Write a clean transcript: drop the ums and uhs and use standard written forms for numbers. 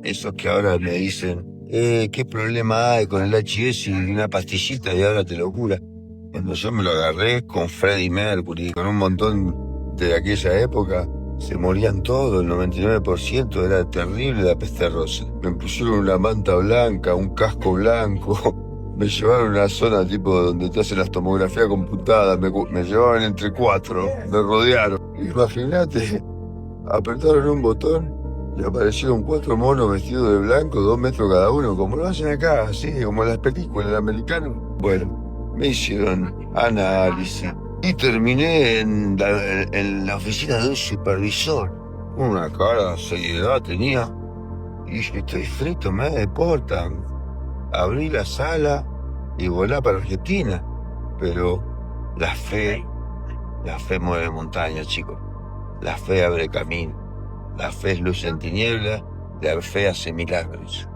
Esos que ahora me dicen, ¿qué problema hay con el HS y una pastillita y ahora te lo cura? Cuando yo me lo agarré con Freddie Mercury, con un montón de aquella época, se morían todos, el 99%, era terrible la peste rosa. Me pusieron una manta blanca, un casco blanco, me llevaron a una zona tipo donde te hacen las tomografías computadas, me llevaban entre 4, me rodearon. Imagínate, apretaron un botón y aparecieron 4 monos vestidos de blanco, 2 metros cada uno, como lo hacen acá, así, como en las películas, el americano. Bueno, me hicieron análisis y terminé en la oficina de un supervisor. Una cara de seriedad tenía. Y dije, estoy frito, me deportan. Abrí la sala y volá para Argentina. Pero la fe mueve montañas, chicos. La fe abre camino. La fe es luz en tinieblas, la fe hace milagros.